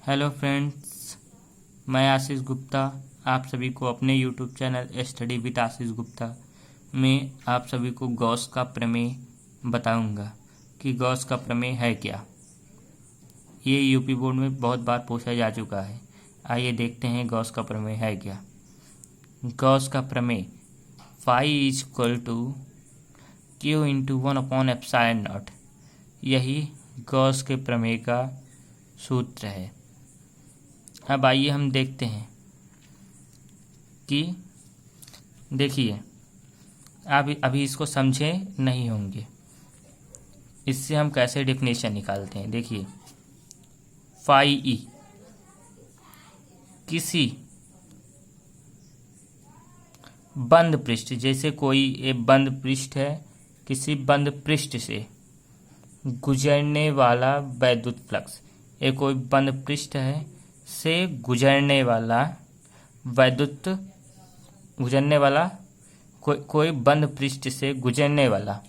Hello friends, मैं आशीष गुप्ता आप सभी को अपने YouTube channel study with Ashish Gupta में आप सभी को गॉस का प्रमेय बताऊंगा कि गॉस का प्रमेय है क्या। ये यूपी बोर्ड में बहुत बार पूछा जा चुका है। आइए देखते हैं गॉस का प्रमेय है क्या। गॉस का प्रमेय phi is equal to q into 1/ε0, यही गॉस के प्रमेय का सूत्र है। अब आइए हम देखते हैं कि देखिए आप अभी इसको समझे नहीं होंगे। इससे हम कैसे डेफिनेशन निकालते हैं। देखिए फाई ई किसी बंद पृष्ठ, जैसे कोई एक बंद पृष्ठ है, किसी बंद पृष्ठ से गुजरने वाला वैद्युत फ्लक्स, एक कोई बंद पृष्ठ है से गुजरने वाला वैद्युत कोई बंद पृष्ठ से गुजरने वाला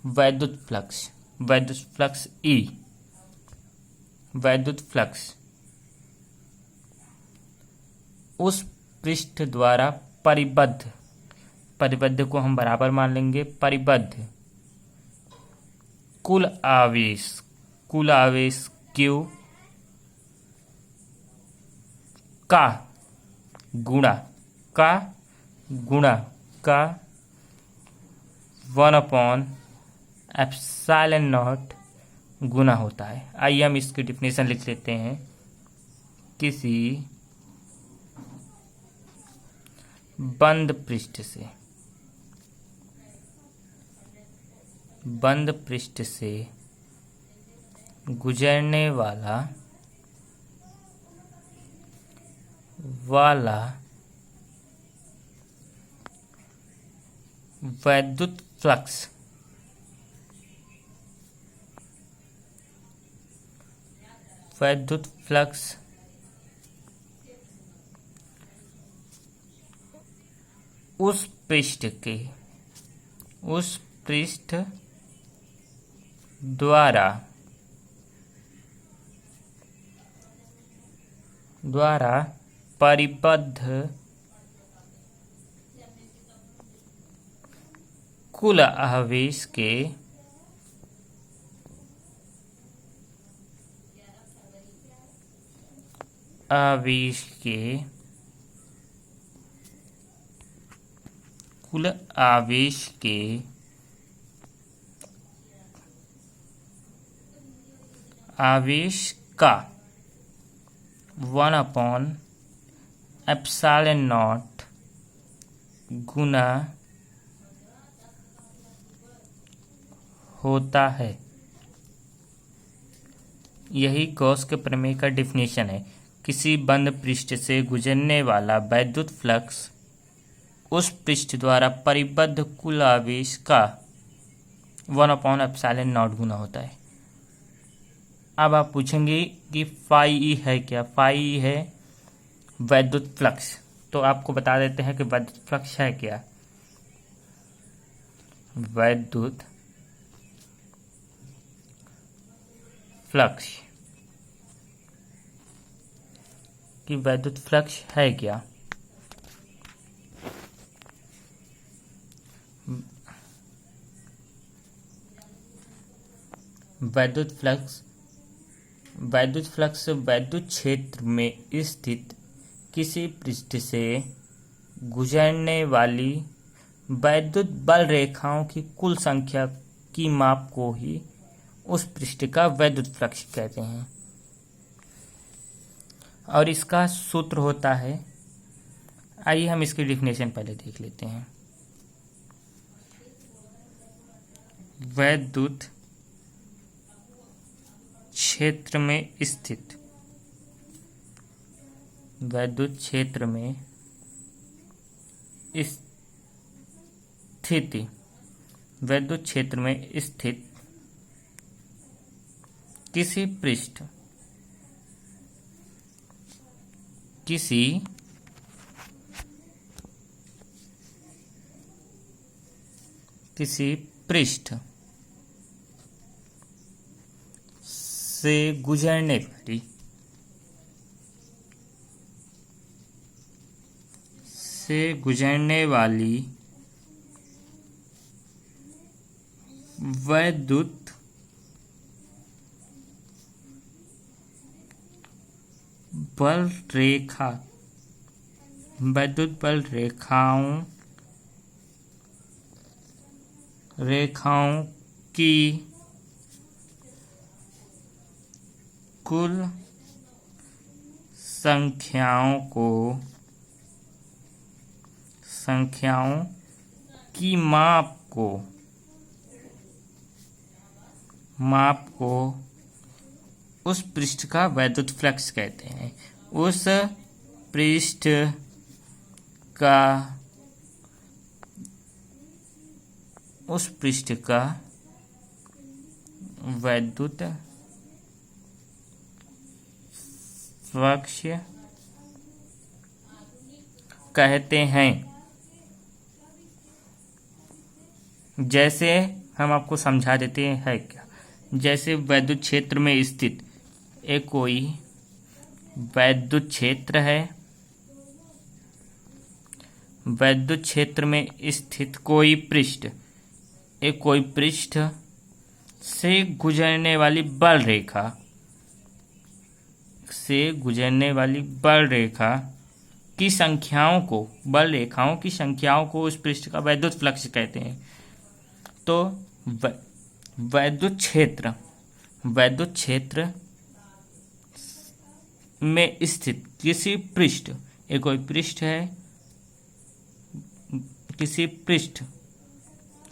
वैद्युत फ्लक्स ई, वैद्युत फ्लक्स उस पृष्ठ द्वारा परिबद्ध को हम बराबर मान लेंगे, परिबद्ध कुल आवेश Q का गुणा का 1/ε0 गुना होता है। आइए हम इसकी डिफिनेशन लिख लेते हैं। किसी बंद पृष्ठ से गुजरने वाला वैद्युत फ्लक्स उस पृष्ठ द्वारा परिबद्ध कुल आवेश के कुल आवेश के आवेश का 1/ε0 गुना होता है। यही गॉस के प्रमेय का डिफिनेशन है। किसी बंद पृष्ठ से गुजरने वाला वैद्युत फ्लक्स उस पृष्ठ द्वारा परिबद्ध कुल आवेश का 1/ε0 गुना होता है। अब आप पूछेंगे कि फाई ई है क्या। फाई ई है वैद्युत फ्लक्स। तो आपको बता देते हैं कि वैद्युत फ्लक्स है क्या। वैद्युत फ्लक्स है क्या। वैद्युत फ्लक्स वैद्युत क्षेत्र में स्थित किसी पृष्ठ से गुजरने वाली वैद्युत बल रेखाओं की कुल संख्या की माप को ही उस पृष्ठ का वैद्युत फ्लक्स कहते हैं। और इसका सूत्र होता है, आइए हम इसकी डिफिनेशन पहले देख लेते हैं। वैद्युत क्षेत्र में स्थित किसी पृष्ठ से गुजरने वाली से गुजरने वाली वैद्युत बल रेखा वैद्युत बल रेखाओं की कुल संख्याओं की माप को उस पृष्ठ का वैद्युत फ्लक्स कहते हैं। उस पृष्ठ का वैद्युत फ्लक्स कहते हैं। जैसे हम आपको समझा देते हैं क्या, जैसे विद्युत क्षेत्र में स्थित एक कोई विद्युत क्षेत्र है, विद्युत क्षेत्र में स्थित कोई पृष्ठ से गुजरने वाली बल रेखा की संख्याओं को उस पृष्ठ का वैद्युत फ्लक्स कहते हैं। तो वैद्युत क्षेत्र में स्थित किसी पृष्ठ, एक कोई पृष्ठ है, किसी पृष्ठ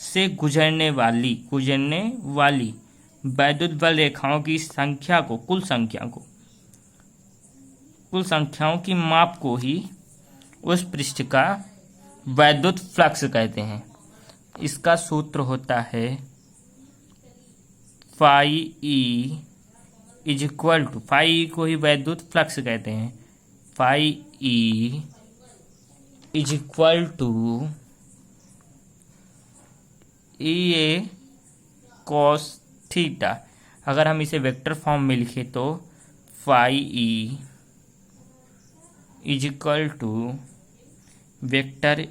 से गुजरने वाली वैद्युत बल रेखाओं की संख्या को, कुल संख्याओं की माप को ही उस पृष्ठ का वैद्युत फ्लक्स कहते हैं। इसका सूत्र होता है phi E is equal to, phi को ही वैद्युत फ्लक्स कहते हैं। Phi E is equal to E A cos theta. अगर हम इसे वेक्टर फॉर्म में लिखे तो phi E is equal to vector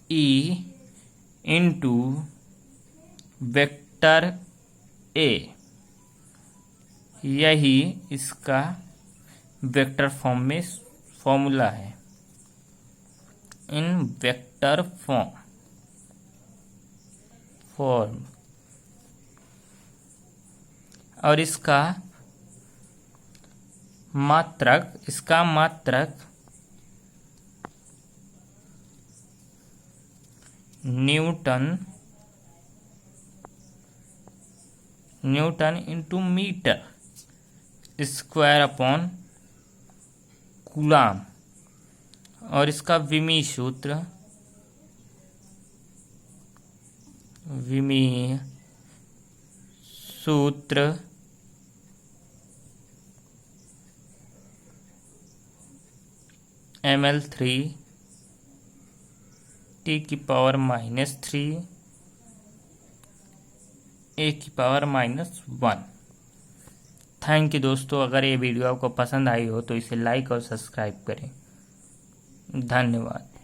E into vector A, यही इसका वेक्टर फॉर्म में फॉर्मूला है। इन वेक्टर फॉर्म और इसका मात्रक newton into metre square upon coulomb, और इसका विमीय सूत्र ml3 T⁻³ A⁻⁻1। Thank you दोस्तों। अगर ये वीडियो आपको पसंद आई हो तो इसे लाइक और सब्सक्राइब करें। धन्यवाद।